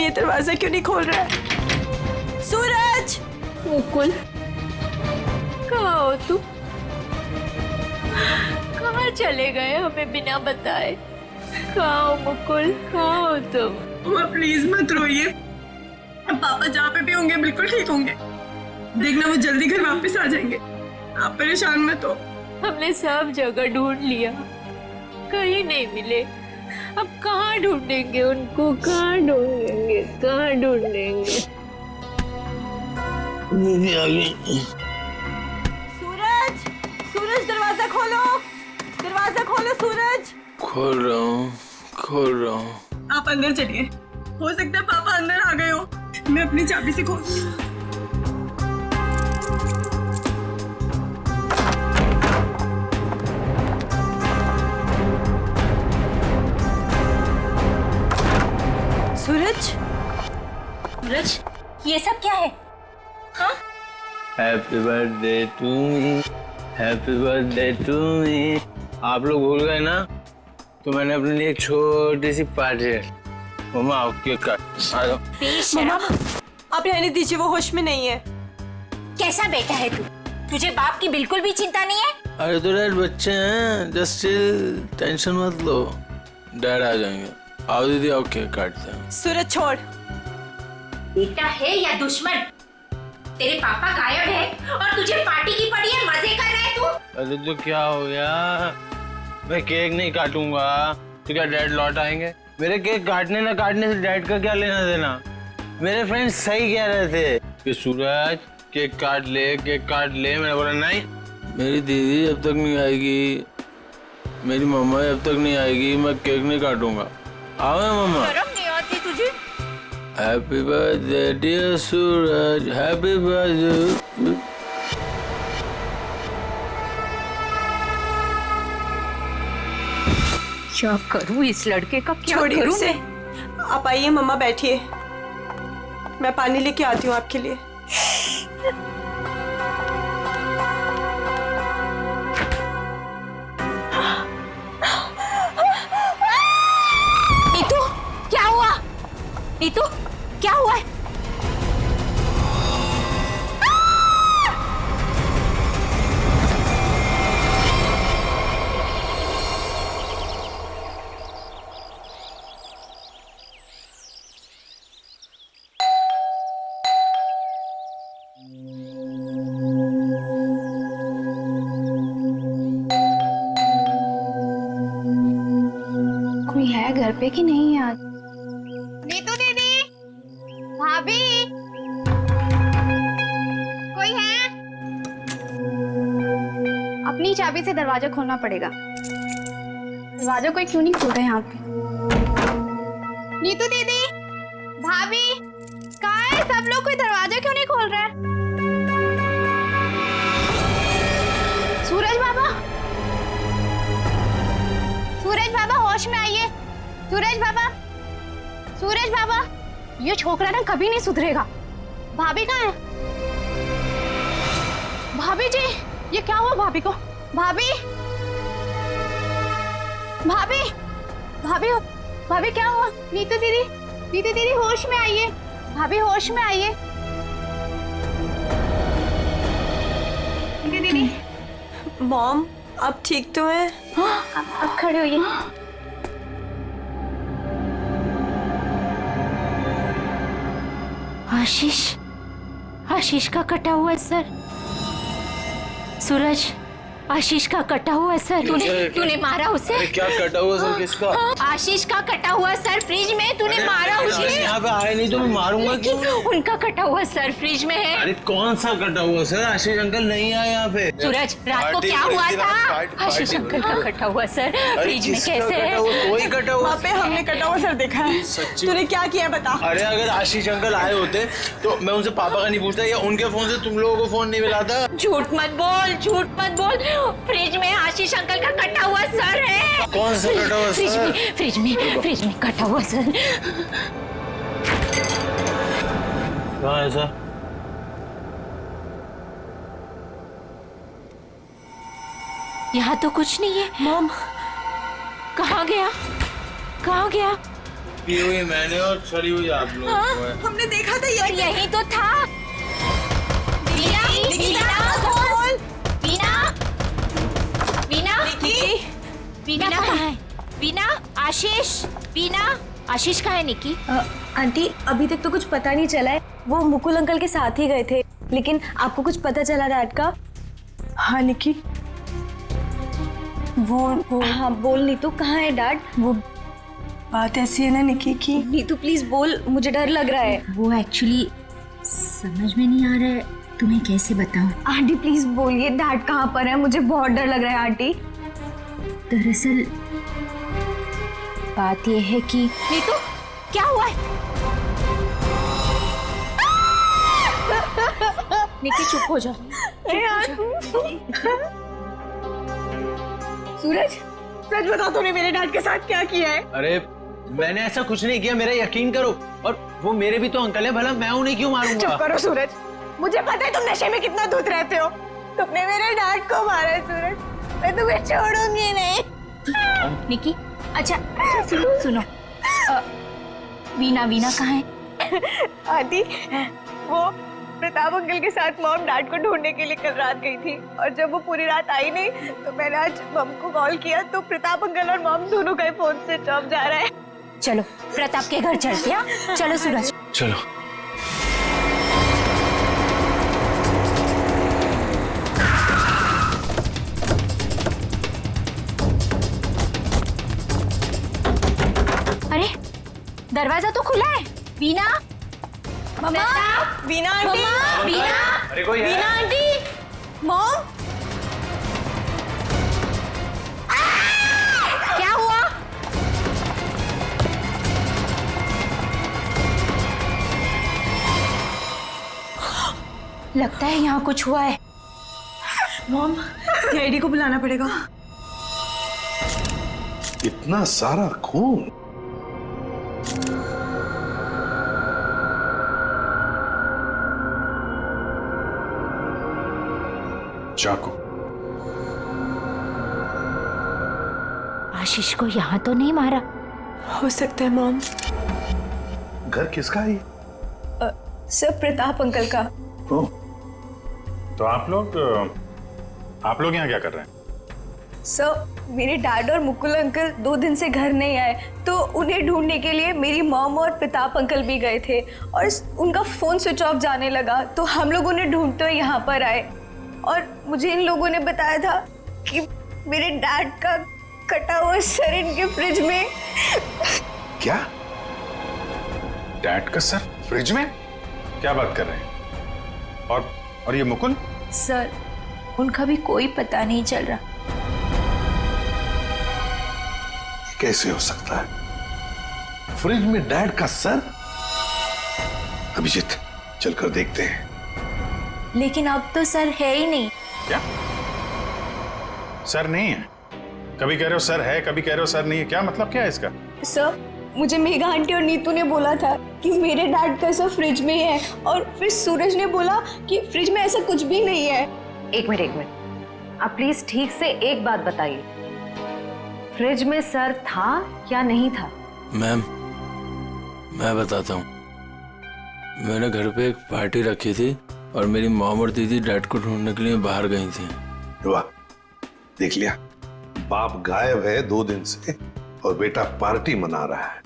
ये दरवाजा क्यों नहीं खोल रहा है? सूरज! मुकुल, कहाँ हो तुम? कहाँ चले गए हमें बिना बताए? कहाँ हो मुकुल, कहाँ हो तुम? मम्मा प्लीज मत रोइए, पापा जहाँ पे भी होंगे बिल्कुल ठीक होंगे। देखना वो जल्दी घर वापस आ जाएंगे, आप परेशान मत हो। हमने सब जगह ढूंढ लिया, कहीं नहीं मिले। अब कहाँ ढूंढेंगे उनको, कहाँ ढूंढेंगे, कहाँ ढूंढेंगे? सूरज! सूरज दरवाजा खोलो, दरवाजा खोलो सूरज! खोल रहा हूँ। आप अंदर चलिए, हो सकता है पापा अंदर आ गए हो। मैं अपनी चाबी से खोलती हूँ। सूरज! सूरज, ये सब क्या है? हाँ? Happy birthday to me, happy birthday to me. आप लोग भूल गए ना, तो मैंने अपने लिए एक छोटी सी पार्टी है। मम्मा आओ केक काट। आ जाओ। मम्मा आप रहने दीजिए, वो होश में नहीं है। कैसा बेटा है तू? तुझे बाप की बिल्कुल भी चिंता नहीं है? अरे तो डैड बच्चे हैं, जस्ट चिल, टेंशन मत लो, डैड आ जाएंगे। आओ दीदी आओ केक काटते हैं। सूरज छोड़। बेटा है या दुश्मन? तेरे पापा गायब है और तुझे पार्टी की पड़ी है, मजे कर रहा है तू? अरे तो क्या हो गया, मैं केक नहीं काटूंगा तो क्या डैड लौट आएंगे? मेरे केक काटने ना काटने से डैड का क्या लेना देना? मेरे फ्रेंड्स सही कह रहे थे कि सूरज केक काट ले, केक काट ले। मैंने बोला नहीं, मेरी दीदी जब तक नहीं आएगी, मेरी मम्मा जब तक नहीं आएगी, मैं केक नहीं काटूंगा। आओ मम्मा। शर्म नहीं आती तुझे? हैप्पी बर्थडे डियर सूरज, हैप्पी बर्थडे। क्या करूं इस लड़के का, क्या छोड़िए करूं? उसे। आप आइए मम्मा, बैठिए, मैं पानी लेके आती हूँ आपके लिए। नीतू, क्या हुआ? नीतू, क्या हुआ है? कोई है घर पे कि नहीं आज? नीतू दीदी, भाभी, कोई है? अपनी चाबी से दरवाजा खोलना पड़ेगा। दरवाजा कोई क्यों नहीं खोल रहा है यहाँ पे? नीतू दीदी, भाभी, कहाँ है सब लोग? कोई दरवाजा क्यों नहीं खोल रहा है? सूरज बाबा, सूरज बाबा होश में आइए। सूरज बाबा, सूरज बाबा, ये छोकरा ना कभी नहीं सुधरेगा। भाभी कहाँ है? भाभी जी, ये क्या हुआ भाभी को? भाभी, भाभी, भाभी, भाभी क्या हुआ? नीतू दीदी, नीतू दीदी होश में आइए। भाभी होश में आइए। नीतू दीदी, मॉम आप ठीक तो हैं? अब खड़े होइए। आशीष, आशीष का कटा हुआ सर। सूरज, आशीष का कटा हुआ सर। तूने मारा उसे? अरे क्या कटा हुआ सर किसका? आशीष का कटा हुआ सर फ्रिज में, तूने मारा उसे? यहाँ पे आए नहीं तो मैं मारूंगा क्यों? उनका कटा हुआ सर फ्रिज में है। अरे कौन सा कटा हुआ सर? आशीष अंकल नहीं आए यहाँ पे। सूरज, रात को क्या हुआ था? आशीष अंकल का कटा हुआ सर फ्रिज में कैसे है? कोई कटा हुआ? वहाँ पे हमने कटा हुआ सर देखा है। सच्ची? तूने क्या किया बता। अरे अगर आशीष अंकल आए होते तो मैं उनसे पापा का नहीं पूछता, या उनके फोन से तुम लोगों को फोन नहीं मिलाता। झूठ मत बोल, झूठ मत बोल। फ्रिज में आशीष अंकल का कटा हुआ सर है। कौन सा कटा हुआ फ्रिज सर? में, फ्रिज में कटा हुआ सर। कहाँ है सर? यहाँ तो कुछ नहीं है। मॉम कहाँ गया? कहाँ गया? पी हुई मैंने और सड़ी हुई आप लोग को है। हमने देखा था ये। यही तो था। वीना, वीना, वीना कहाँ है? वीना, आशीष, वीना, आशीष कहाँ है निकी? आंटी अभी तक तो कुछ पता नहीं चला है। वो मुकुल अंकल के साथ ही गए थे, लेकिन आपको कुछ पता चला डैड का? हाँ निकी, वो हाँ बोल नीतू, कहाँ है डैड? वो बात ऐसी है ना निकी की। नीतू प्लीज बोल, मुझे डर लग रहा है। वो एक्चुअली समझ में नहीं आ रहा है, तुम्हें कैसे बताऊं। आंटी प्लीज बोलिए डैड कहाँ पर है, मुझे बहुत डर लग रहा है आंटी। दरअसल बात यह है कि नीतू, क्या हुआ है? निकी चुप हो जा। सूरज, सच बता तूने मेरे डैड के साथ क्या किया है? अरे मैंने ऐसा कुछ नहीं किया, मेरा यकीन करो। और वो मेरे भी तो अंकल है, भला मैं उन्हें क्यों मारूंगा? चुप करो सूरज, मुझे पता है तुम नशे में कितना धुत रहते हो। तुमने मेरे डैड को मारा है सूरज, मैं तुम्हें छोड़ूंगी नहीं। निकी, अच्छा सुनो, वीना कहाँ है? आदि, वो प्रताप अंकल के साथ मॉम डैड को ढूंढने के लिए कल रात गई थी, और जब वो पूरी रात आई नहीं तो मैंने आज मॉम को कॉल किया तो प्रताप अंकल और मॉम दोनों का फोन स्विच ऑफ जा रहा है। चलो प्रताप के घर चलते हैं। चलो सूरज। चलो। अरे दरवाजा तो खुला है। वीना, मम्मा, वीना आंटी, वीना, अरे कोई है? वीना आंटी, मॉम, क्या हुआ? लगता है यहाँ कुछ हुआ है। मॉम, सीआईडी को बुलाना पड़ेगा। इतना सारा खून। चाकू। आशीष को यहाँ तो नहीं मारा? हो सकता है मॉम। घर किसका है? सर प्रताप अंकल का। ओह, तो आप लोग यहाँ क्या कर रहे हैं? सर मेरे डैड और मुकुल अंकल 2 दिन से घर नहीं आए, तो उन्हें ढूंढने के लिए मेरी मॉम और प्रताप अंकल भी गए थे, और उनका फोन स्विच ऑफ जाने लगा, तो हम लोग उन्हें ढूंढते हुए यहाँ पर आए। और मुझे इन लोगों ने बताया था कि मेरे डैड का कटा हुआ सर इनके फ्रिज में। क्या? डैड का सर फ्रिज में? क्या बात कर रहे हैं? और ये मुकुल? सर उनका भी कोई पता नहीं चल रहा। कैसे हो सकता है? फ्रिज में डैड का सर? अभिजीत, चलकर देखते हैं। लेकिन अब तो सर है ही नहीं। क्या? सर नहीं है? कभी कह रहे हो सर है, कभी कह रहे हो सर नहीं है, क्या मतलब क्या है इसका? सर मुझे मेघा आंटी और नीतू ने बोला था कि मेरे डैड का सर फ्रिज में है, और फिर सूरज ने बोला कि फ्रिज में ऐसा कुछ भी नहीं है। एक मिनट, आप प्लीज ठीक से एक बात बताइए, फ्रिज में सर था या नहीं था? मैम, मैं बताता हूँ। मैंने घर पे एक पार्टी रखी थी और मेरी मॉम और दीदी डैड को ढूंढने के लिए बाहर गई थी। वाह, देख लिया, बाप गायब है 2 दिन से और बेटा पार्टी मना रहा है।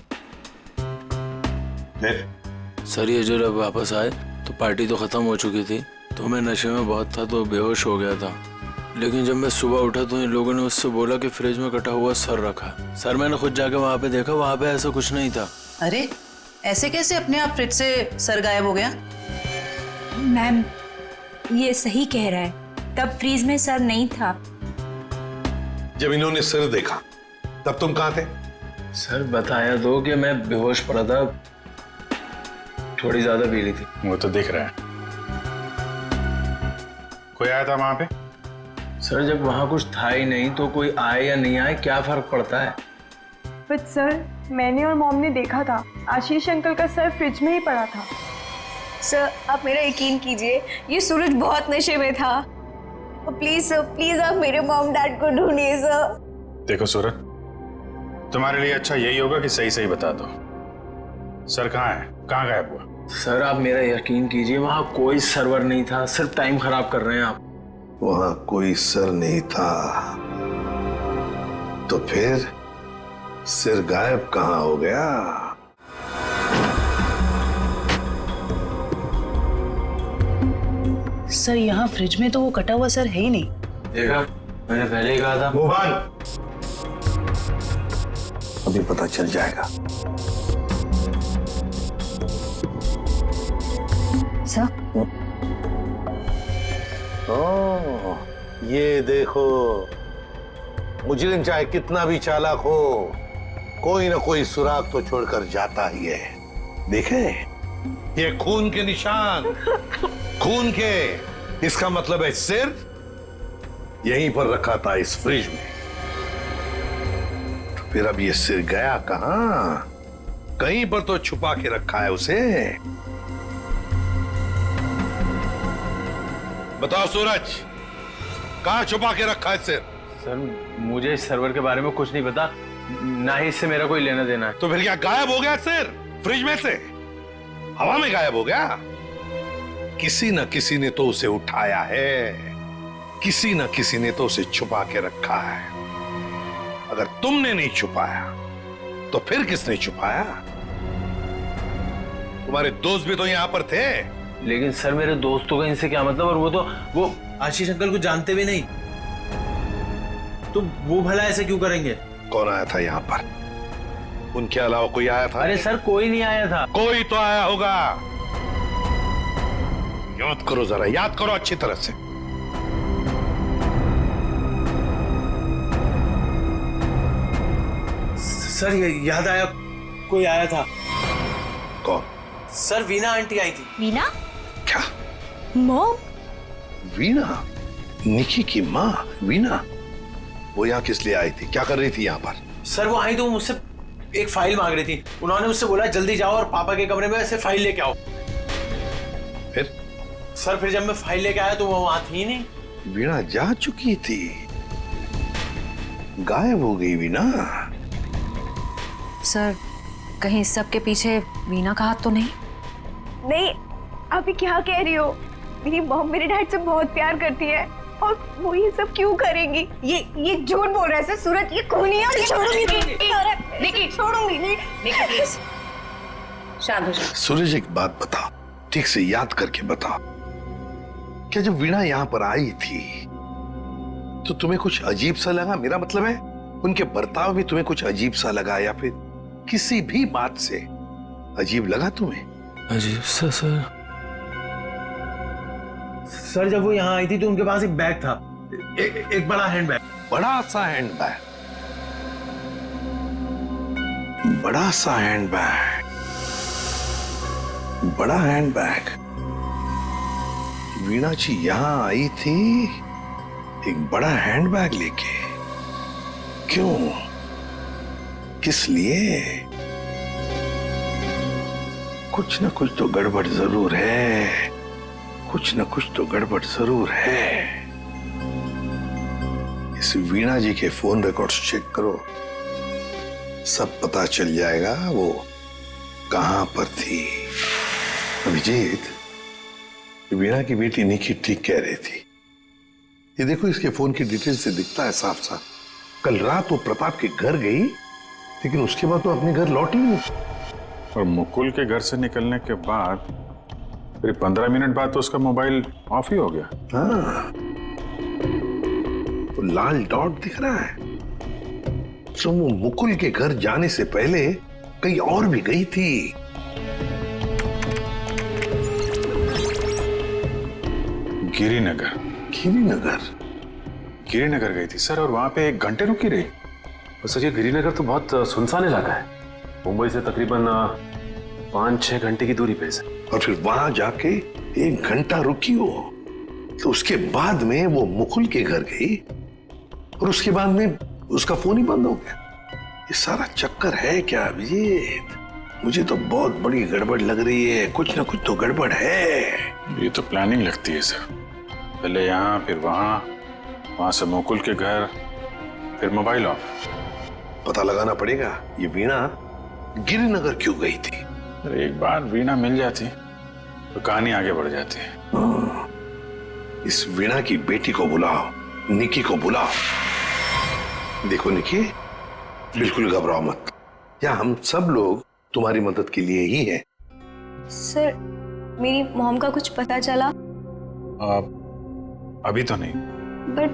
सर ये जो जब वापस आए तो पार्टी तो खत्म हो चुकी थी, तो मैं नशे में बहुत था तो बेहोश हो गया था। लेकिन जब मैं सुबह उठा तो इन लोगों ने उससे बोला कि फ्रिज में कटा हुआ सर रखा। सर मैंने खुद जाके वहाँ पे देखा, वहाँ पे ऐसा कुछ नहीं था। अरे ऐसे कैसे अपने आप फ्रिज से सर गायब हो गया? मैम ये सही कह रहा है, तब फ्रीज में सर नहीं था। जब इन्होंने सर देखा तब तुम कहाँ थे? सर बताया तो कि मैं बेहोश पड़ा था, थोड़ी ज्यादा पी ली थी। वो तो दिख रहा है। कोई आया था वहां पे? सर जब वहाँ कुछ था ही नहीं तो कोई आए या नहीं आए क्या फर्क पड़ता है? बट सर, मैंने और मॉम ने देखा था आशीष अंकल का सर फ्रिज में ही पड़ा था। सर आप मेरा यकीन कीजिए, ये सूरज बहुत नशे में था। प्लीज सर, प्लीज आप मेरे मॉम डैड को ढूंढिए सर। देखो सूरज, तुम्हारे लिए अच्छा यही होगा कि सही सही बता दो। सर कहाँ है? कहाँ गायब हुआ? सर आप मेरा यकीन कीजिए, वहां कोई सर्वर नहीं था, सिर्फ टाइम खराब कर रहे हैं आप। वहां कोई सर नहीं था तो फिर सिर गायब कहाँ हो गया? सर यहाँ फ्रिज में तो वो कटा हुआ सर है ही नहीं। देखा, मैंने पहले ही कहा था। मोहन, अभी पता चल जाएगा। सर ओह, ये देखो, मुजरिम चाहे कितना भी चालाक हो, कोई ना कोई सुराग तो छोड़कर जाता ही है। देखे, ये खून के निशान, खून के। इसका मतलब है सिर यहीं पर रखा था इस फ्रिज में। तो फिर अब ये सिर गया कहां? कहीं पर तो छुपा के रखा है उसे। बताओ सूरज, कहां छुपा के रखा है सिर? सर मुझे इस सर्वर के बारे में कुछ नहीं पता, ना ही इससे मेरा कोई लेना देना है। तो फिर क्या गायब हो गया सिर फ्रिज में से? हवा में गायब हो गया? किसी न किसी ने तो उसे उठाया है, किसी न किसी ने तो उसे छुपा के रखा है। अगर तुमने नहीं छुपाया तो फिर किसने छुपाया? तुम्हारे दोस्त भी तो यहां पर थे। लेकिन सर मेरे दोस्तों का इनसे क्या मतलब? और वो आशीष अंकल को जानते भी नहीं, तो वो भला ऐसे क्यों करेंगे? कौन आया था यहाँ पर? उनके अलावा कोई आया था? अरे सर कोई नहीं आया था। कोई तो आया होगा। याद करो जरा, याद करो अच्छी तरह से। सर ये याद आया, कोई आया था। कौन? सर वीना आंटी आई थी। वीना? क्या? मॉम? वीना? निकी की माँ वीना? वो यहाँ किस लिए आई थी? क्या कर रही थी यहाँ पर? सर वो आई तो मुझसे एक फाइल मांग रही थी। उन्होंने मुझसे बोला जल्दी जाओ और पापा के कमरे में ऐसे फाइल लेके आओ। फिर? सर फिर जब मैं फाइल लेके आया तो वो वहां थी ही नहीं। वीणा जा चुकी थी, गायब हो गई वीणा। सर कहीं इस सब के पीछे वीना का हाथ तो नहीं? नहीं, आप ये क्या कह रही हो? मेरी मॉम मेरे डैड से बहुत प्यार करती है और वो ये सब क्यों करेंगी? ये झूठ बोल रहा है सर। सूरज ये खूनी है और ये छोड़ूंगी नहीं। देखिए छोड़ूंगी नहीं। प्लीज शांत हो जाओ। सूरज एक बात बताओ, ठीक से याद करके बताओ, क्या जब वीणा यहाँ पर आई थी तो तुम्हें कुछ अजीब सा लगा? मेरा मतलब है उनके बर्ताव में तुम्हें कुछ अजीब सा लगा, या फिर किसी भी बात से अजीब लगा तुम्हें? अजीब सा सर जब वो यहाँ आई थी तो उनके पास एक बैग था, एक बड़ा हैंड बैग। बड़ा सा हैंड बैग? बड़ा सा हैंड बैग? बड़ा हैंड बैग? वीणा जी यहां आई थी एक बड़ा हैंड बैग लेके? क्यों? किस लिए? कुछ ना कुछ तो गड़बड़ जरूर है, कुछ ना कुछ तो गड़बड़ जरूर है। इस वीणा जी के फोन रिकॉर्ड्स चेक करो, सब पता चल जाएगा वो कहां पर थी। अभिजीत, वीणा की बेटी निकी ठीक कह रही थी। ये देखो, इसके फोन की डिटेल से दिखता है साफ साफ, कल रात वो प्रताप के घर गई लेकिन उसके बाद तो अपने घर लौटी नहीं। और मुकुल के घर से निकलने के बाद फिर 15 मिनट बाद तो उसका मोबाइल ऑफ ही हो गया। हाँ, वो लाल डॉट दिख रहा है, तो वो मुकुल के घर जाने से पहले कहीं और भी गई थी। गिरिनगर। गिरिनगर? गिरिनगर गई थी सर, और वहां पे 1 घंटे रुकी रही। और सर ये गिरिनगर तो बहुत सुनसान इलाका है, मुंबई से तकरीबन 5-6 घंटे की दूरी पे है। और फिर वहां जाके 1 घंटा रुकी हो, तो उसके बाद में वो मुकुल के घर गई और उसके बाद में उसका फोन ही बंद हो गया। ये सारा चक्कर है क्या अभिजीत? मुझे तो बहुत बड़ी गड़बड़ लग रही है, कुछ ना कुछ तो गड़बड़ है। ये तो प्लानिंग लगती है सर, पहले यहाँ फिर वहां से मुकुल के घर, फिर मोबाइल ऑफ। पता लगाना पड़ेगा ये वीणा गिरिनगर क्यों गई थी, अरे एक बार वीणा मिल जाती तो कहानी आगे बढ़ जाती है। इस वीणा की बेटी को बुलाओ, निकी को बुलाओ। देखो निकी, बिल्कुल घबराओ मत, यहाँ हम सब लोग तुम्हारी मदद के लिए ही हैं। सर, मेरी मॉम का कुछ पता चला? अभी तो नहीं। बट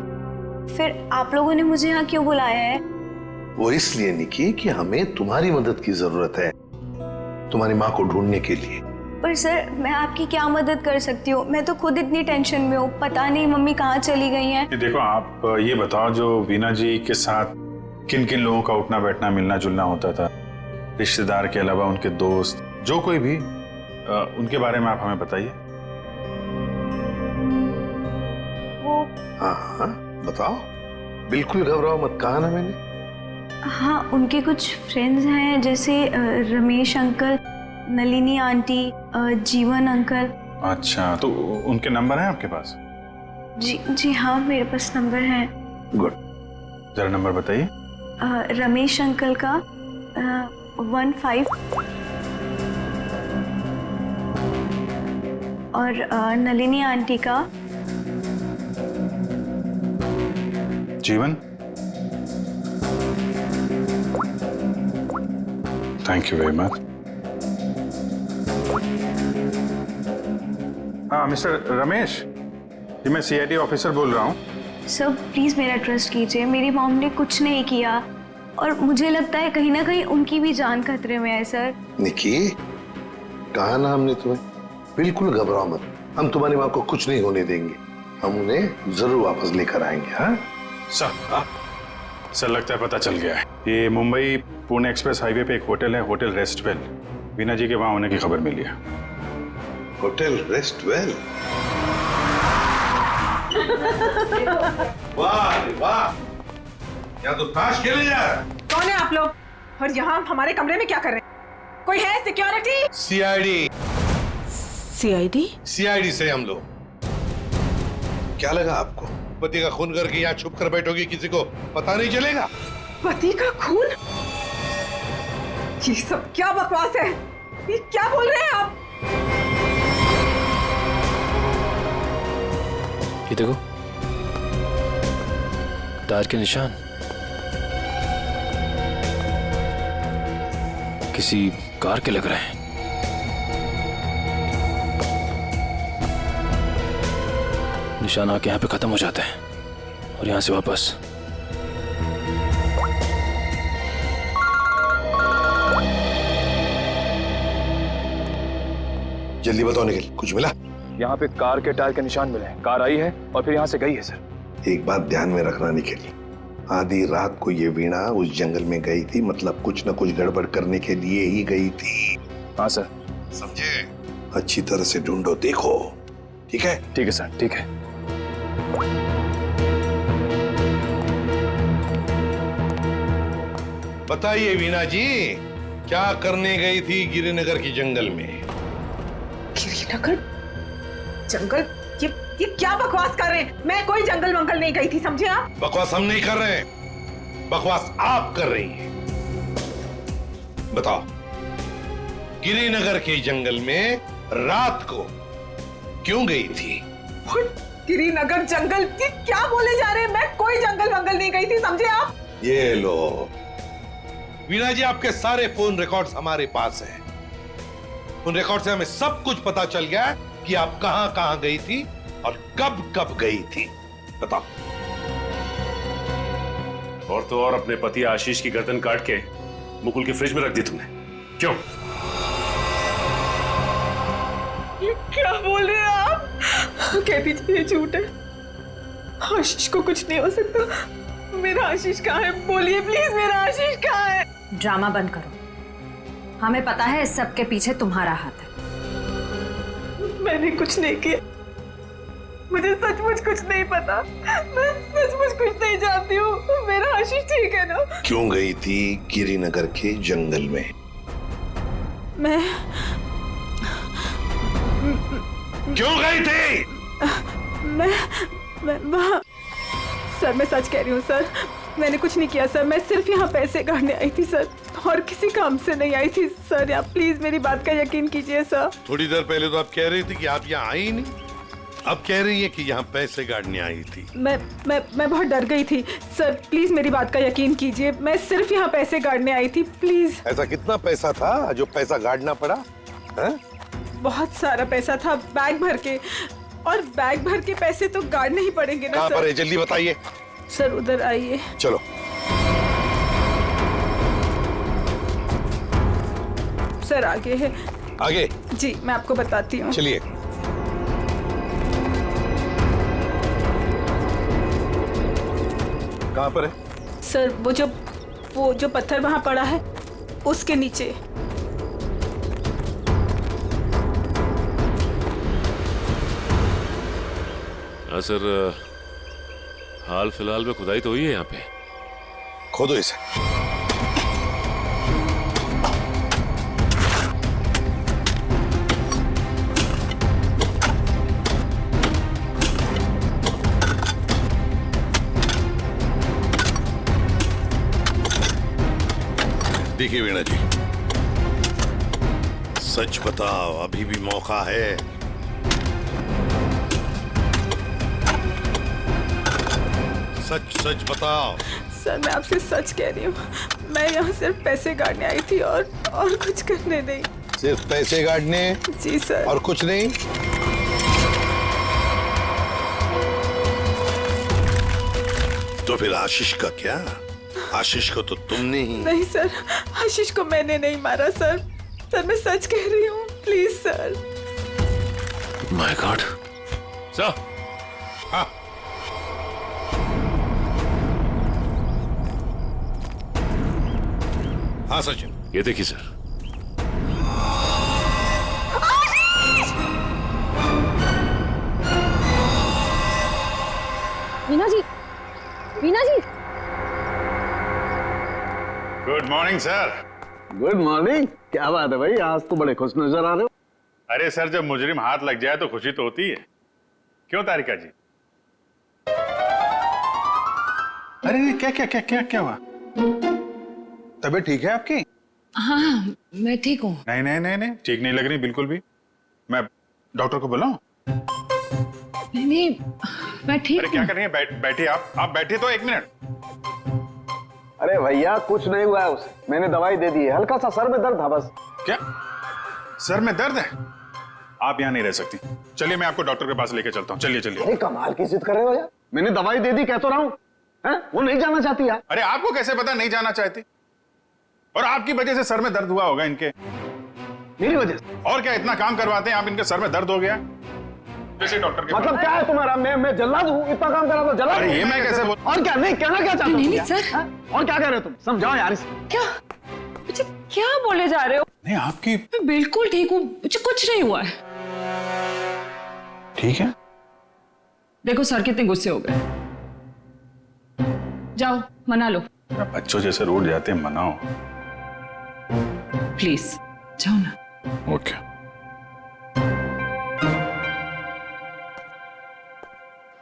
फिर आप लोगों ने मुझे यहाँ क्यों बुलाया है? वो इसलिए निकी कि हमें तुम्हारी मदद की जरूरत है, तुम्हारी माँ को ढूंढने के लिए। पर सर, मैं आपकी क्या मदद कर सकती हूँ? मैं तो खुद इतनी टेंशन में हूँ, पता नहीं मम्मी कहाँ चली गई हैं। देखो, आप ये बताओ, जो वीणा जी के साथ किन किन लोगों का उठना बैठना मिलना जुलना होता था, रिश्तेदार के अलावा उनके दोस्त, जो कोई भी, उनके बारे में आप हमें बताइए। वो हाँ, बताओ, बिल्कुल घबराओ मत, कहा ना मैंने। हाँ, उनके कुछ फ्रेंड्स हैं, जैसे रमेश अंकल, नलिनी आंटी, जीवन अंकल। अच्छा, तो उनके नंबर हैं आपके पास? जी हाँ, मेरे पास नंबर है। गुड, जरा नंबर बताइए। रमेश अंकल का 15 और नलिनी आंटी का। जीवन, थैंक यू वेरी मच। हाँ, मिस्टर रमेश, जी मैं CID ऑफिसर बोल रहा हूँ। सर, प्लीज मेरा ट्रस्ट कीजिए, मेरी मॉम ने कुछ नहीं किया और मुझे लगता है कहीं ना कहीं उनकी भी जान खतरे में है। सर निकी, कहा ना हमने तुम्हें, बिल्कुल घबराओ मत, हम तुम्हारी माँ को कुछ नहीं होने देंगे, हम उन्हें जरूर वापस लेकर आएंगे। हाँ सर, लगता है पता चल गया है। ये मुंबई पुणे एक्सप्रेस हाईवे पे एक होटल है, होटल रेस्टवेल। वीणा जी के वहां होने की खबर मिली है। होटल रेस्टवेल? वाह वाह, यहाँ तो ताश खेले जा रहा है। कौन है आप लोग और यहाँ हमारे कमरे में क्या कर रहे हैं? कोई है सिक्योरिटी? CID से हम लोग। क्या लगा आपको, पति का खून करके यहाँ छुप कर बैठोगी, किसी को पता नहीं चलेगा? पति का खून? ये सब क्या बकवास है? ये क्या बोल रहे हैं आप? ये देखो, टायर के निशान, किसी कार के लग रहे हैं। निशान आके यहाँ पे खत्म हो जाते हैं और यहाँ से वापस। जल्दी बताओ निखिल, कुछ मिला? यहाँ पे कार के टायर के निशान मिले हैं, कार आई है और फिर यहाँ से गई है सर। एक बात ध्यान में रखना निखिल, आधी रात को ये वीणा उस जंगल में गई थी, मतलब कुछ न कुछ गड़बड़ करने के लिए ही गई थी। हाँ सर। समझे? अच्छी तरह से ढूंढो, देखो। ठीक है? ठीक है सर, ठीक है। बताइए वीणा जी, क्या करने गई थी गिरिनगर की जंगल में? गिरिनगर जंगल? ये क्या बकवास कर रहे हैं? मैं कोई जंगल वंगल नहीं गई थी, समझे आप? बकवास हम नहीं कर रहे हैं, बकवास आप कर रही हैं। बताओ, गिरिनगर के जंगल में रात को क्यों गई थी? गिरिनगर जंगल? ये क्या बोले जा रहे हैं? मैं कोई जंगल वंगल नहीं गई थी, समझे आप? ये लो वीणा जी, आपके सारे फोन रिकॉर्ड्स हमारे पास हैं। उन रिकॉर्ड से हमें सब कुछ पता चल गया कि आप कहां कहां गई थी और कब कब गई थी। बताओ। और तो और अपने पति आशीष की गर्दन काट के मुकुल की फ्रिज में रख दी तुमने, क्यों? ये क्या बोल रहे हैं आप? कह दीजिए ये झूठ है, आशीष को कुछ नहीं हो सकता। मेरा आशीष कहाँ है? बोलिए प्लीज, मेरा आशीष कहाँ है? ड्रामा बंद करो, हमें पता है इस सब के पीछे तुम्हारा हाथ है। मैंने कुछ नहीं किया, मुझे सचमुच कुछ नहीं पता, मैं सचमुच कुछ नहीं जानती हूँ। मेरा आशीष ठीक है ना? क्यों गई थी गिरिनगर के जंगल में? मैं क्यों गई थी? मैं सर, मैं सच कह रही हूँ सर, मैंने कुछ नहीं किया सर, मैं सिर्फ यहाँ पैसे काटने आई थी सर, और किसी काम से नहीं आई थी सर। आप प्लीज मेरी बात का यकीन कीजिए सर। थोड़ी देर पहले तो आप कह रही थी कि आप यहाँ आई ही नहीं, अब कह रही है कि यहाँ पैसे काटने आई थी। मैं बहुत डर गई थी सर, प्लीज मेरी बात का यकीन कीजिए, मैं सिर्फ यहाँ पैसे काटने आई थी, प्लीज। ऐसा कितना पैसा था जो पैसा गाड़ना पड़ा है? बहुत सारा पैसा था, बैग भर के, और बैग भर के पैसे तो गाड़ने ही पड़ेंगे ना कहाँ सर। पर है, जल्दी बताइए। सर उधर आइए। चलो। सर आगे है। आगे? जी मैं आपको बताती हूँ। चलिए। कहाँ पर है? सर वो जो पत्थर वहाँ पड़ा है उसके नीचे। हाँ सर, हाल फिलहाल में खुदाई तो हुई है यहाँ पे। खोदो इसे। देखिए वीणा जी, सच बताओ, अभी भी मौका है। सच सच बताओ। सर मैं आपसे सच कह रही हूँ, मैं यहाँ सिर्फ पैसे काटने आई थी और कुछ करने नहीं। सिर्फ पैसे काटने? जी सर। और कुछ नहीं? तो फिर आशीष का क्या? आशीष को तो तुमने ही। नहीं सर, आशीष को मैंने नहीं मारा सर, सर मैं सच कह रही हूँ, please sir. My god. Sir. हाँ। हाँ सचिन, ये देखिए sir. Veena ji, Veena ji. Good morning sir. Good morning. क्या बात है भाई, आज तो बड़े खुश नजर आ रहे हो। अरे सर, जब मुजरिम हाथ लग जाए तो खुशी तो होती है, क्यों तारिका जी? अरे क्या क्या क्या क्या क्या हुआ? तबीयत ठीक है आपकी? हाँ मैं ठीक हूँ। नहीं नहीं नहीं नहीं, ठीक नहीं लग रही बिल्कुल भी। मैं डॉक्टर को बुलाऊं? नहीं मैं ठीक अरे क्या कर रही हैं? बैठिए आप बैठिए तो 1 मिनट। अरे भैया कुछ नहीं हुआ है उसे, मैंने दवाई दे दी है, हल्का सा सर में दर्द था बस। क्या सर में दर्द है? आप यहाँ नहीं रह सकती, चलिए मैं आपको डॉक्टर के पास लेके चलता हूँ। चलिए चलिए। अरे कमाल की जिद कर रहे हो यार, मैंने दवाई दे दी, कह तो रहा हूँ। वो नहीं जाना चाहती यार। अरे आपको कैसे पता नहीं जाना चाहती? और आपकी वजह से सर में दर्द हुआ होगा इनके। मेरी वजह से? और क्या, इतना काम करवाते हैं आप, इनके सर में दर्द हो गया। जैसे डॉक्टर के मतलब क्या है तुम्हारा? मैं जल्लाद हूँ, इतना काम करा तो जल्लाद? अरे ये मैं कैसे बोल? और क्या? नहीं कहना क्या चाहते हो? नहीं सर। और क्या कह रहे हो तुम? समझाओ यार इसे। क्या मुझे क्या बोले जा रहे हो? नहीं आपकी। मैं बिल्कुल ठीक हूँ, मुझे कुछ नहीं हुआ है। ठीक है। देखो सर कितने गुस्से हो गए, जाओ मना लो। बच्चों जैसे रोड जाते हैं, मनाओ प्लीज, जाओ ना। ओके।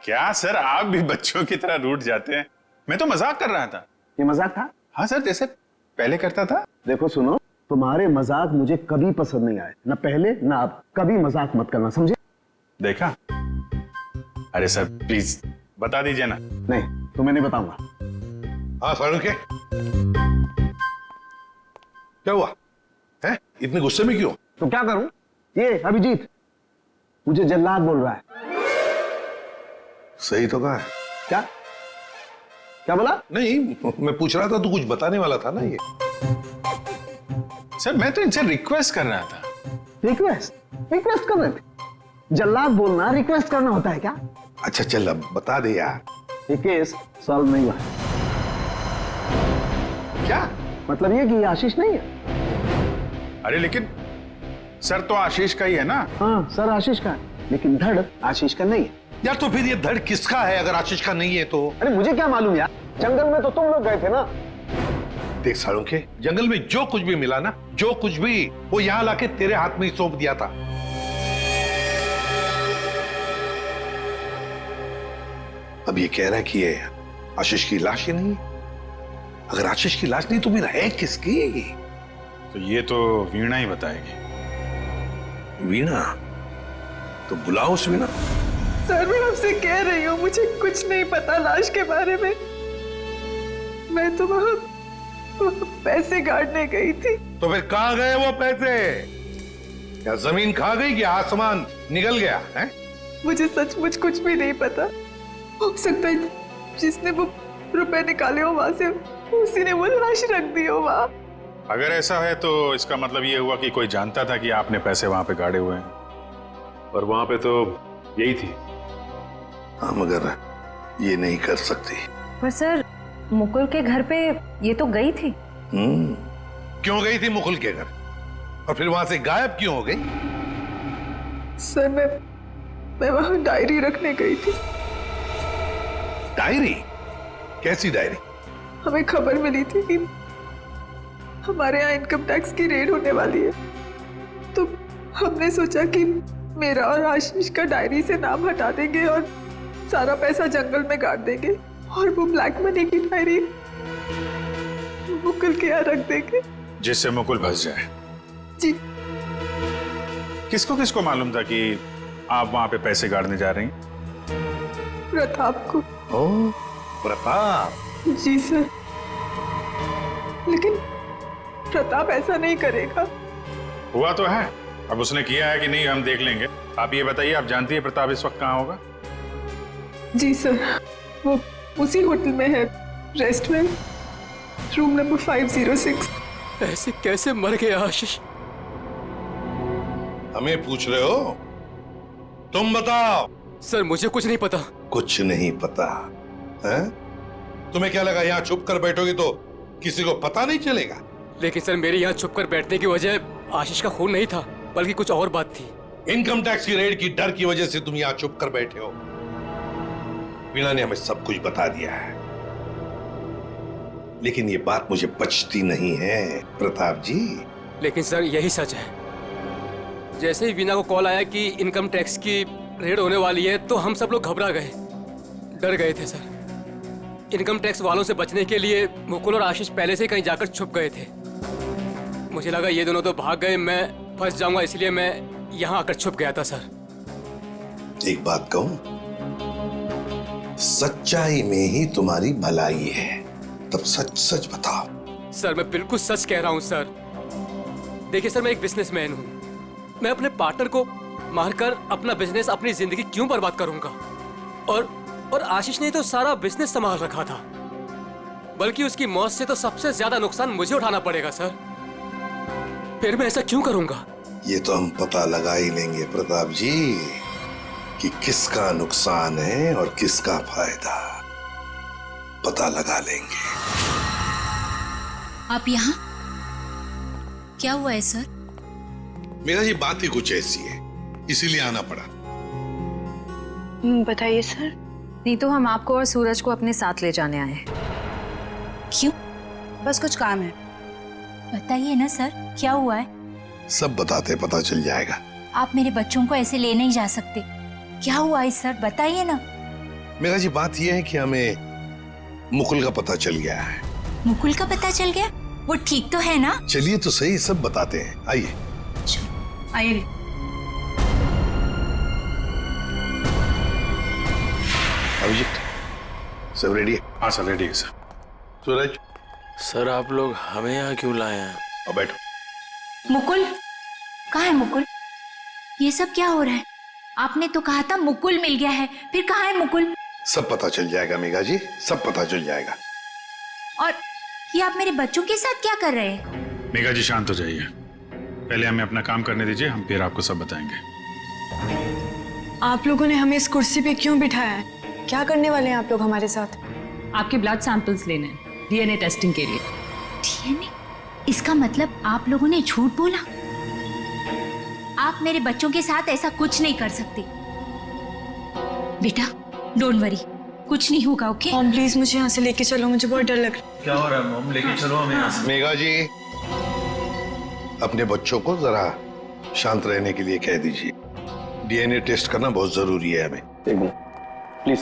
क्या सर, आप भी बच्चों की तरह रूठ जाते हैं? मैं तो मजाक कर रहा था। ये मजाक था? हाँ सर, जैसे पहले करता था। देखो सुनो, तुम्हारे मजाक मुझे कभी पसंद नहीं आए, ना पहले ना अब। कभी मजाक मत करना, समझे? देखा? अरे सर प्लीज बता दीजिए ना। नहीं, तुम्हें नहीं बताऊंगा। हाँ सारू के क्या हुआ है? इतने गुस्से में क्यों? तो क्या करूं? ये अभिजीत मुझे जल्लाद बोल रहा है। सही तो कहा है। क्या क्या बोला? नहीं, मैं पूछ रहा था, तू कुछ बताने वाला था ना। ये सर मैं तो इनसे रिक्वेस्ट कर रहा था। रिक्वेस्ट कर रहे थे? जल्लाद बोलना रिक्वेस्ट करना होता है क्या? अच्छा चल अब बता दे यार। ये केस सॉल्व नहीं हुआ है। क्या मतलब ये कि ये आशीष नहीं है? अरे लेकिन सर तो आशीष का ही है ना। हाँ सर आशीष का है, लेकिन धड़ आशीष का नहीं है। यार तो फिर ये धड़ किसका है अगर आशीष का नहीं है तो? अरे मुझे क्या मालूम यार, जंगल में तो तुम लोग गए थे ना। देख साळुंखे, जंगल में जो कुछ भी मिला ना, जो कुछ भी, वो यहाँ लाके तेरे हाथ में ही सौंप दिया था। अब ये कह रहा है कि ये आशीष की लाश ही नहीं है। अगर आशीष की लाश नहीं तो फिर है किसकी? तो ये तो वीणा ही बताएगी। वीणा? तो बुलाओ उस वीणा। सर मैं आपसे कह रही हूँ मुझे कुछ नहीं पता लाश के बारे में। मैं तो वहाँ पैसे काटने गई थी। तो फिर कहाँ गए वो पैसे? क्या जमीन खा गई कि आसमान निकल गया है? मुझे सचमुच कुछ भी नहीं पता। हो सकता है जिसने वो रुपए निकाले हो वहां से उसी ने वो लाश रख दी हो वहां। अगर ऐसा है तो इसका मतलब ये हुआ कि कोई जानता था कि आपने पैसे वहां पे गाड़े हुए हैं, और वहां पे तो यही थी। हाँ मगर ये नहीं कर सकती। पर सर मुकुल के घर पे ये तो गई थी। क्यों गई थी मुकुल के घर? और फिर वहां से गायब क्यों हो गई? सर मैं वहां डायरी रखने गई थी। डायरी? कैसी डायरी? हमें खबर मिली थी कि हमारे यहाँ इनकम टैक्स की रेड होने वाली है, तो हमने सोचा कि मेरा और आशीष का डायरी से नाम हटा देंगे और सारा पैसा जंगल में गाड़ देंगे और वो ब्लैक मनी की डायरी मुकुल के यहाँ रख देंगे, जिससे मुकुल फंस जाए। जी। किसको किसको मालूम था कि आप वहां पे पैसे गाड़ने जा रही हैं? प्रताप को। ओह, प्रताप? जी सर, लेकिन प्रताप ऐसा नहीं करेगा। हुआ तो है, अब उसने किया है कि नहीं हम देख लेंगे। आप ये बताइए, आप जानती है प्रताप इस वक्त कहाँ होगा? जी सर, वो उसी होटल में है, रेस्टोरेंट, रूम नंबर 506। ऐसे कैसे मर गया आशीष? हमें पूछ रहे हो? तुम बताओ। सर मुझे कुछ नहीं पता। कुछ नहीं पता है? तुम्हें क्या लगा यहाँ छुप कर बैठोगी तो किसी को पता नहीं चलेगा? लेकिन सर मेरे यहाँ छुप कर बैठने की वजह आशीष का खून नहीं था, बल्कि कुछ और बात थी। इनकम टैक्स की रेड की डर की वजह से तुम यहाँ छुप कर बैठे हो। वीणा ने हमें सब कुछ बता दिया है, लेकिन ये बात मुझे बचती नहीं है प्रताप जी। लेकिन सर यही सच है। जैसे ही वीणा को कॉल आया कि इनकम टैक्स की रेड होने वाली है तो हम सब लोग घबरा गए, डर गए थे सर। इनकम टैक्स वालों से बचने के लिए मुकुल और आशीष पहले से कहीं जाकर छुप गए थे। मुझे लगा ये दोनों तो भाग गए, मैं फंस जाऊंगा, इसलिए मैं यहाँ आकर छुप गया था सर। एक बात कहूं, सच्चाई में ही तुम्हारी भलाई है, तब सच सच बताओ। सर मैं बिल्कुल सच कह रहा हूँ सर। देखिए सर, मैं एक बिजनेसमैन हूँ। मैं अपने पार्टनर को मारकर अपना बिजनेस, अपनी जिंदगी क्यों बर्बाद करूंगा? और आशीष ने तो सारा बिजनेस संभाल रखा था, बल्कि उसकी मौत से तो सबसे ज्यादा नुकसान मुझे उठाना पड़ेगा सर। फिर मैं ऐसा क्यों करूंगा? ये तो हम पता लगा ही लेंगे प्रताप जी कि किसका नुकसान है और किसका फायदा, पता लगा लेंगे। आप यहाँ? क्या हुआ है सर? मेरा जी बात ही कुछ ऐसी है, इसीलिए आना पड़ा। बताइए सर। नहीं तो हम आपको और सूरज को अपने साथ ले जाने आए हैं। क्यों? बस कुछ काम है। बताइए ना सर, क्या हुआ है? सब बताते पता चल जाएगा। आप मेरे बच्चों को ऐसे ले नहीं जा सकते। क्या हुआ है सर, बताइए ना। मेरा जी बात यह है कि हमें मुकुल का पता चल गया है। मुकुल का पता चल गया? वो ठीक तो है ना? चलिए तो सही, सब बताते हैं, आइए। आइए। अभिजीत, सब रेडी है? हाँ सर, रेडी है सर। सूरज। सर आप लोग हमें यहाँ क्यों लाए हैं? अब बैठो। मुकुल कहाँ है? मुकुल, ये सब क्या हो रहा है? आपने तो कहा था मुकुल मिल गया है, फिर कहाँ है मुकुल? सब पता चल जाएगा मेघा जी, सब पता चल जाएगा। और ये आप मेरे बच्चों के साथ क्या कर रहे हैं? मेघा जी शांत हो जाइए, पहले हमें अपना काम करने दीजिए, हम फिर आपको सब बताएंगे। आप लोगों ने हमें इस कुर्सी पे क्यों बिठाया है? क्या करने वाले हैं आप लोग हमारे साथ? आपके ब्लड सैंपल्स लेने हैं डीएनए टेस्टिंग के लिए। डीएनए? इसका मतलब आप लोगों ने झूठ बोला? आप मेरे बच्चों के साथ ऐसा कुछ नहीं कर सकते। बेटा डोंट वरी, कुछ नहीं होगा, ओके? मॉम प्लीज मुझे यहाँ से लेके चलो, मुझे बहुत डर लग रहा है। क्या हो रहा है मॉम? लेके चलो हमें यहाँ से। मेघा जी, अपने बच्चों को जरा शांत रहने के लिए कह दीजिए। डीएनए टेस्ट करना बहुत जरूरी है हमें। प्लीज।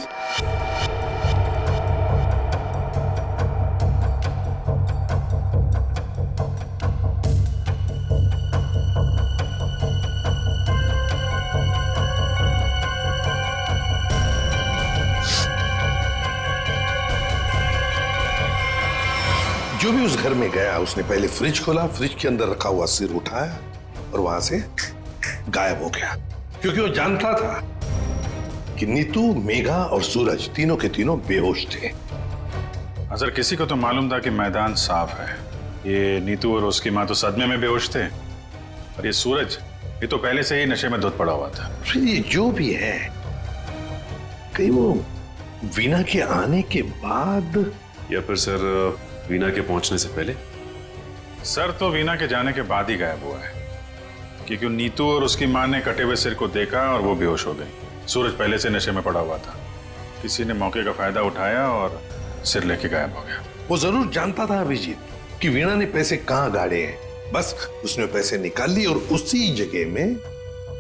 उस घर में गया उसने पहले फ्रिज खोला, फ्रिज के अंदर रखा हुआ सिर उठाया और वहां से गायब हो गया, क्योंकि वो जानता था कि नीतू, मेघा और सूरज तीनों के तीनों बेहोश थे। अगर किसी को तो मालूम था कि मैदान साफ है। ये नीतू और उसकी माँ तो सदमे में बेहोश थे, और ये सूरज, ये तो पहले से ही नशे में धुत पड़ा हुआ था। फिर ये जो भी है, कहीं वो वीना के आने के बाद, या फिर सर वीना के पहुंचने से पहले? सर तो वीना के जाने के बाद ही गायब हुआ है, क्योंकि नीतू और उसकी माँ ने कटे हुए सिर को देखा और वो बेहोश हो गई। सूरज पहले से नशे में पड़ा हुआ था, किसी ने मौके का फायदा उठाया और सिर लेके गायब हो गया। वो जरूर जानता था अभिजीत कि वीणा ने पैसे कहाँ गाड़े हैं, बस उसने पैसे निकाल लिए और उसी जगह में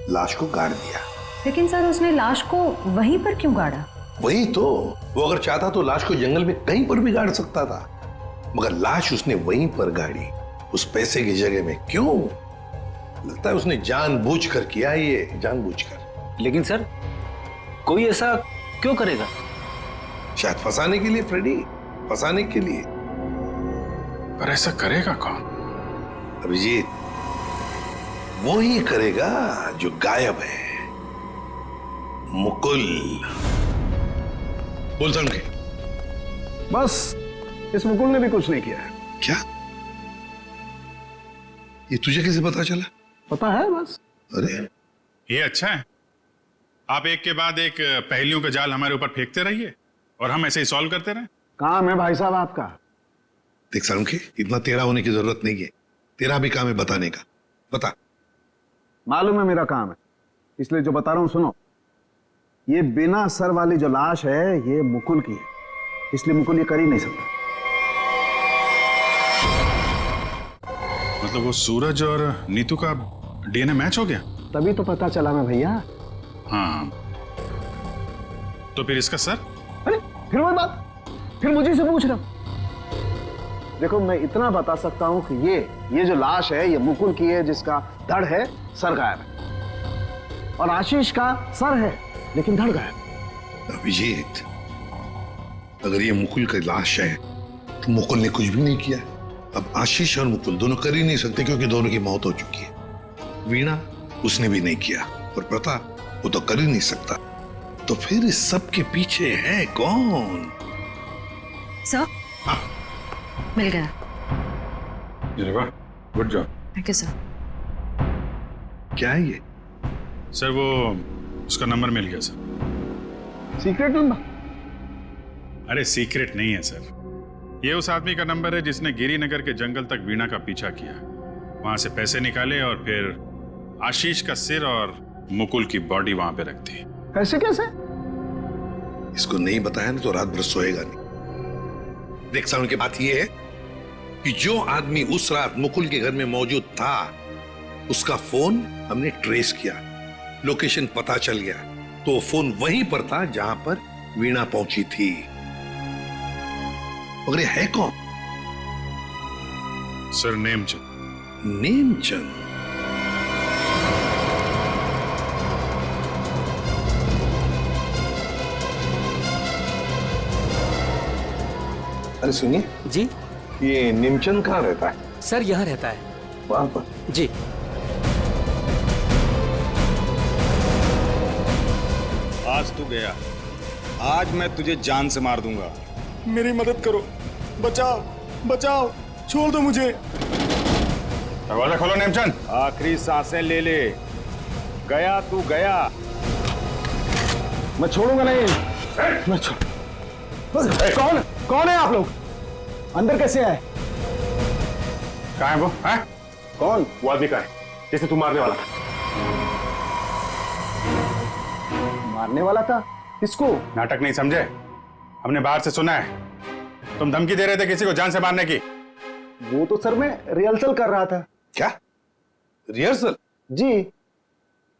लाश को गाड़ दिया। लेकिन सर उसने लाश को वहीं पर क्यों गाड़ा? वही तो, वो अगर चाहता तो लाश को जंगल में कहीं पर भी गाड़ सकता था, मगर लाश उसने वहीं पर गाड़ी, उस पैसे की जगह में। क्यों? लगता है उसने जानबूझकर किया, ये जानबूझकर। लेकिन सर कोई ऐसा क्यों करेगा? शायद फंसाने के लिए फ्रेडी, फंसाने के लिए। पर ऐसा करेगा कौन? अभिजीत, वो ही करेगा जो गायब है, मुकुल। बोल समझे? बस इस मुकुल ने भी कुछ नहीं किया है। क्या? ये तुझे कैसे पता चला? पता है बस। अरे ये अच्छा है, आप एक के बाद एक पहेलियों का जाल हमारे ऊपर फेंकते रहिए और हम ऐसे ही सॉल्व करते रहे। काम है भाई साहब आपका। देख सालुंखे, इतना टेढ़ा होने की जरूरत नहीं है, तेरा भी काम है बताने का। बता। मालूम है मेरा काम है, इसलिए जो बता रहा हूं सुनो। ये बिना सर वाली जो लाश है ये मुकुल की है, इसलिए मुकुल ये कर ही नहीं सकता। मतलब वो सूरज और नीतू का डीएनए मैच हो गया? तभी तो पता चला ना भैया। हाँ, तो फिर इसका सर? अरे फिर वही बात, फिर मुझे से पूछ रहा हूं। देखो मैं इतना बता सकता हूं कि ये जो लाश है ये मुकुल की है, जिसका धड़ है, सर गायब है, और आशीष का सर है लेकिन धड़ गायब। अभिजीत, अगर ये मुकुल की लाश है तो मुकुल ने कुछ भी नहीं किया। अब आशीष और मुकुल दोनों कर ही नहीं सकते, क्योंकि दोनों की मौत हो चुकी है। वीणा, उसने भी नहीं किया, और प्रताप, वो तो कर ही नहीं सकता। तो फिर इस सब के पीछे है कौन? सर, मिल गया। अरे वाह, good job. Thank you sir. क्या है ये? सर वो उसका नंबर मिल गया सर। Secret number? अरे सीक्रेट नहीं है सर, ये उस आदमी का नंबर है जिसने गिरिनगर के जंगल तक वीणा का पीछा किया, वहां से पैसे निकाले और फिर आशीष का सिर और मुकुल की बॉडी वहां पे रख दी। कैसे कैसे? इसको नहीं बताया ना तो रात भर सोएगा नहीं। देख साउंड की बात यह है कि जो आदमी उस रात मुकुल के घर में मौजूद था, उसका फोन हमने ट्रेस किया, लोकेशन पता चल गया, तो वो फोन वहीं पर था जहां पर वीणा पहुंची थी। मगर ये है कौन? सर नेमचंद। नेमचंद? अरे सुनिए जी, ये नेमचंद कहाँ रहता है? सर यहाँ रहता है। वहां पर? जी। आज तू गया, आज मैं तुझे जान से मार दूंगा। मेरी मदद करो, बचाओ बचाओ, छोड़ दो मुझे। दरवाजा खोलो नेमचंद। आखिरी सांसें ले ले, गया तू गया। मैं छोड़ूंगा नहीं। मैं कौन है आप लोग? अंदर कैसे आए? कहाँ है वो? है? कौन? वो आदमी कहाँ है जिसे तू मारने वाला था? मारने वाला था? किसको? नाटक नहीं समझे, हमने बाहर से सुना है तुम धमकी दे रहे थे किसी को जान से मारने की। वो तो सर मैं रिहर्सल कर रहा था। क्या रिहर्सल? जी,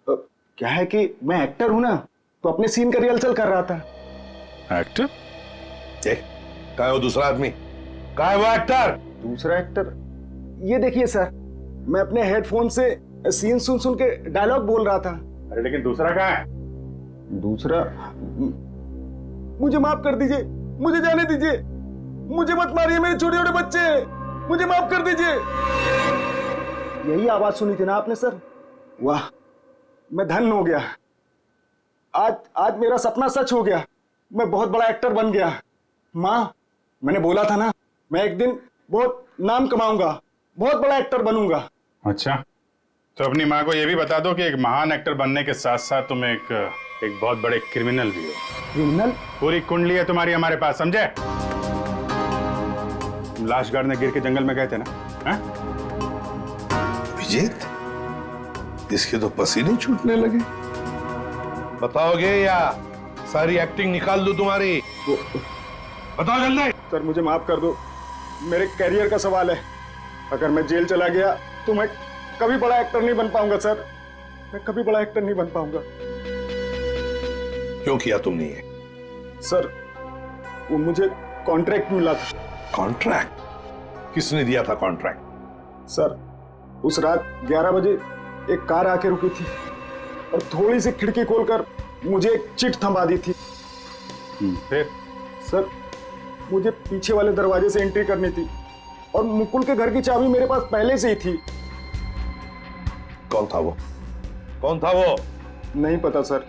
क्या है कि मैं एक्टर हूं ना, तो अपने सीन का रिहर्सल कर रहा था। एक्टर? कहाँ है वो दूसरा आदमी? कहाँ है वो एक्टर? दूसरा एक्टर? ये देखिए सर, मैं अपने हेडफोन से सीन सुन सुन के डायलॉग बोल रहा था। अरे लेकिन दूसरा कहाँ है? दूसरा? मुझे माफ कर दीजिए, मुझे जाने दीजिए, मुझे मत मारिए, मेरे छोटे छोटे बच्चे। मुझे माफ कर दीजिए। यही आवाज सुनी थी ना आपने सर? वाह, मैं धन्य हो गया। आज मेरा सपना सच हो गया। मैं बहुत बड़ा एक्टर बन गया। माँ, मैंने बोला था ना, मैं एक दिन बहुत नाम कमाऊंगा, बहुत बड़ा एक्टर बनूंगा। अच्छा, तो अपनी माँ को ये भी बता दो कि एक महान एक्टर बनने के साथ साथ तुम एक बहुत बड़े क्रिमिनल भी हो। क्रिमिनल? पूरी कुंडली है तुम्हारी हमारे पास, समझे? लाश गाड़ने गिर के जंगल में गए थे ना? हा? विजेत, इसके तो पसीने छूटने लगे। बताओगे या सारी एक्टिंग निकाल दूं तुम्हारी? बताओ जल्दी। सर मुझे माफ कर दो, मेरे कैरियर का सवाल है। अगर मैं जेल चला गया तो मैं कभी बड़ा एक्टर नहीं बन पाऊंगा सर। मैं कभी बड़ा एक्टर नहीं बन पाऊंगा। क्यों किया तुमने ये? सर, वो मुझे कॉन्ट्रैक्ट मिला था। कॉन्ट्रैक्ट? किसने दिया था कॉन्ट्रैक्ट? सर, उस रात 11 बजे एक कार आके रुकी थी और थोड़ी सी खिड़की खोलकर मुझे एक चिट थमा दी थी। फिर? सर, मुझे पीछे वाले दरवाजे से एंट्री करनी थी और मुकुल के घर की चाबी मेरे पास पहले से ही थी। कौन था वो? कौन था वो? नहीं पता सर।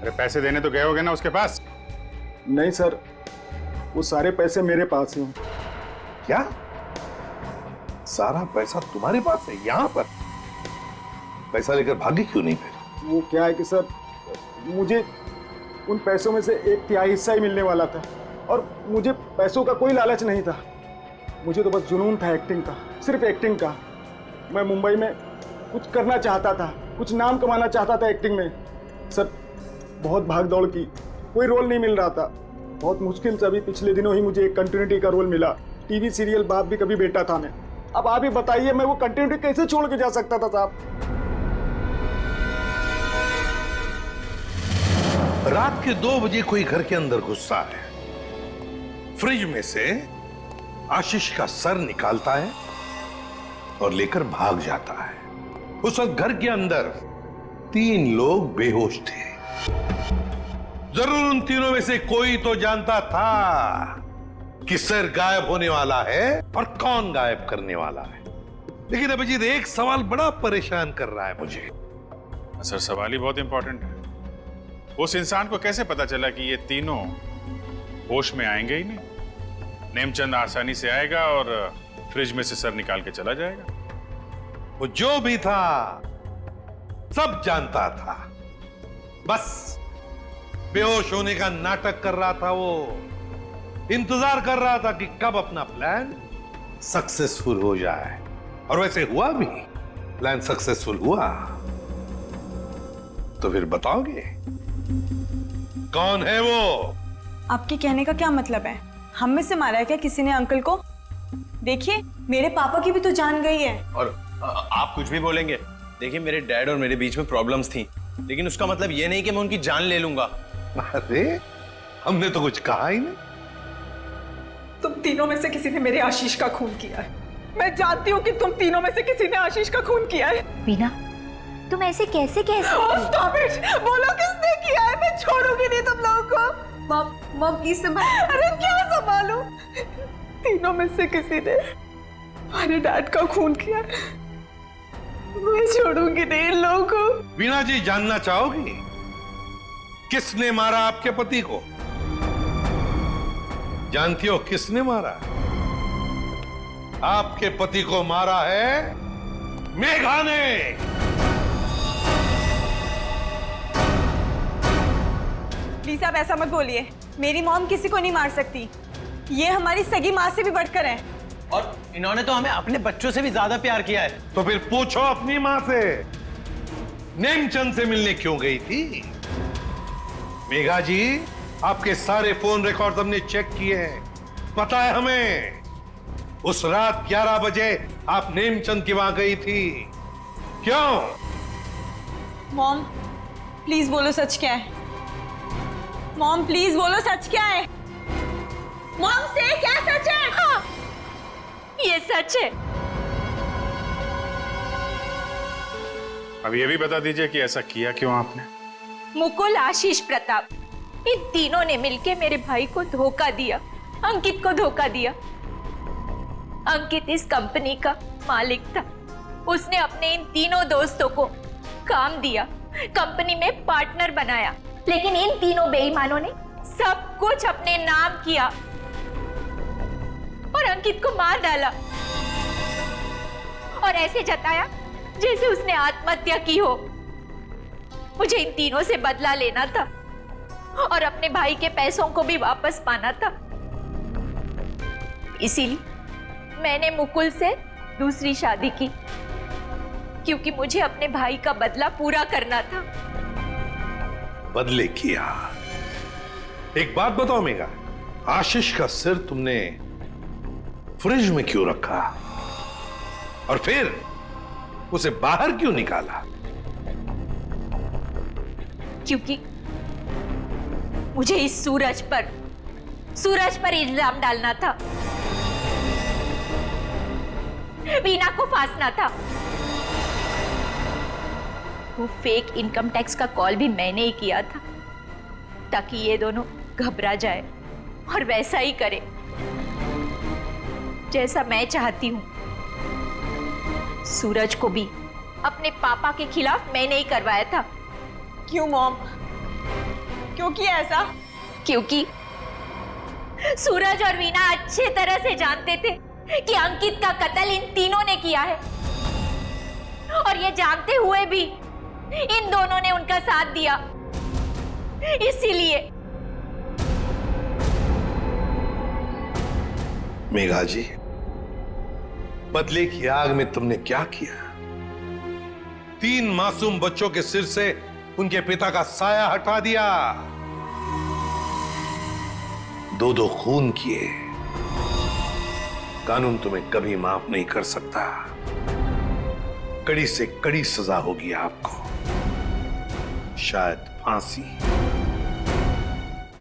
अरे पैसे देने तो गए होगे ना उसके पास? नहीं सर, वो सारे पैसे मेरे पास हैं। क्या? सारा पैसा तुम्हारे पास है यहाँ पर? पैसा लेकर भागी क्यों नहीं फिर? वो क्या है कि सर, मुझे उन पैसों में से 1/3 हिस्सा ही मिलने वाला था और मुझे पैसों का कोई लालच नहीं था। मुझे तो बस जुनून था एक्टिंग का, सिर्फ एक्टिंग का। मैं मुंबई में कुछ करना चाहता था, कुछ नाम कमाना चाहता था एक्टिंग में। सर, बहुत भाग दौड़ की, कोई रोल नहीं मिल रहा था। बहुत मुश्किल से अभी पिछले दिनों ही मुझे एक कंटिन्यूटी का रोल मिला। टीवी सीरियल बाप भी कभी बेटा था मैं। अब आप ही बताइए, मैं वो कंटिन्यूटी कैसे छोड़ के जा सकता था साहब? रात के 2 बजे कोई घर के अंदर घुसता है, फ्रिज में से आशीष का सर निकालता है और लेकर भाग जाता है। उस वक्त घर के अंदर 3 लोग बेहोश थे। जरूर उन तीनों में से कोई तो जानता था कि सर गायब होने वाला है और कौन गायब करने वाला है। लेकिन अभिजीत, एक सवाल बड़ा परेशान कर रहा है मुझे। सर, सवाल ही बहुत इंपॉर्टेंट है। उस इंसान को कैसे पता चला कि ये तीनों होश में आएंगे ही नहीं? नेमचंद आसानी से आएगा और फ्रिज में से सर निकाल के चला जाएगा। वो जो भी था सब जानता था, बस बेहोश होने का नाटक कर रहा था। वो इंतजार कर रहा था कि कब अपना प्लान सक्सेसफुल हो जाए, और वैसे हुआ भी। प्लान सक्सेसफुल हुआ। तो फिर बताओगे कौन है वो? आपके कहने का क्या मतलब है? हम में से मारा है क्या किसी ने अंकल को? देखिए, मेरे पापा की भी तो जान गई है। और आप कुछ भी बोलेंगे। देखिए, मेरे डैड और मेरे बीच में प्रॉब्लम्स थी, लेकिन उसका मतलब ये नहीं कि मैं उनकी जान ले लूंगा। अरे, हमने तो कुछ कहा ही नहीं। तुम तीनों में से किसी ने मेरे आशीष का खून किया है। मैं जानती हूँ कि तुम तीनों में से किसी ने आशीष का खून किया है। वीना, तुम ऐसे कैसे कह सकती हो? बोलो किसने किया है? मैं छोड़ूंगी नहीं तुम लोगों को। मॉम प्लीज संभाल। अरे क्या संभालूं? तीनों में से किसी ने हमारे डैड का खून किया है। मैं छोड़ूंगी नहीं इन लोगों को। वीणा जी, जानना चाहोगी किसने मारा आपके पति को? जानती हो किसने मारा? आपके पति को मारा है मेघा ने। प्लीज आप ऐसा मत बोलिए। मेरी मॉम किसी को नहीं मार सकती। ये हमारी सगी माँ से भी बढ़कर है। और इन्होंने तो हमें अपने बच्चों से भी ज्यादा प्यार किया है। तो फिर पूछो अपनी माँ से, नेमचंद से मिलने क्यों गई थी? मेघा जी, आपके सारे फोन रिकॉर्ड्स हमने चेक किए हैं। पता है हमें, उस रात 11 बजे आप नेमचंद की वहां गई थी। क्यों? मॉम प्लीज बोलो सच क्या है। मॉम प्लीज बोलो सच क्या है। मॉम से क्या सच है? हाँ, ये सच है। अब ये भी बता दीजिए कि ऐसा किया क्यों आपने? मुकुल, आशीष, प्रताप, इन तीनों ने मिलके मेरे भाई को धोखा दिया, अंकित को धोखा दिया। अंकित इस कंपनी का मालिक था। उसने अपने इन तीनों दोस्तों को काम दिया, कंपनी में पार्टनर बनाया, लेकिन इन तीनों बेईमानों ने सब कुछ अपने नाम किया और अंकित को मार डाला और ऐसे जताया जैसे उसने आत्महत्या की हो। मुझे इन तीनों से बदला लेना था और अपने भाई के पैसों को भी वापस पाना था। इसीलिए मैंने मुकुल से दूसरी शादी की, क्योंकि मुझे अपने भाई का बदला पूरा करना था। बदले किया। एक बात बताओ मेघा, आशीष का सिर तुमने फ्रिज में क्यों रखा और फिर उसे बाहर क्यों निकाला? क्योंकि मुझे इस सूरज पर इल्जाम डालना था, वीना को फांसना था। वो फेक इनकम टैक्स का कॉल भी मैंने ही किया था, ताकि ये दोनों घबरा जाए और वैसा ही करे जैसा मैं चाहती हूं। सूरज को भी अपने पापा के खिलाफ मैंने ही करवाया था। क्यों मॉम? क्यों किया ऐसा? क्योंकि सूरज और वीना अच्छे तरह से जानते थे कि अंकित का कत्ल इन तीनों ने किया है, और ये जानते हुए भी इन दोनों ने उनका साथ दिया। इसीलिए मेघा जी, बदले की आग में तुमने क्या किया? 3 मासूम बच्चों के सिर से उनके पिता का साया हटा दिया, 2 खून किए। कानून तुम्हें कभी माफ नहीं कर सकता। कड़ी से कड़ी सजा होगी आपको, शायद फांसी।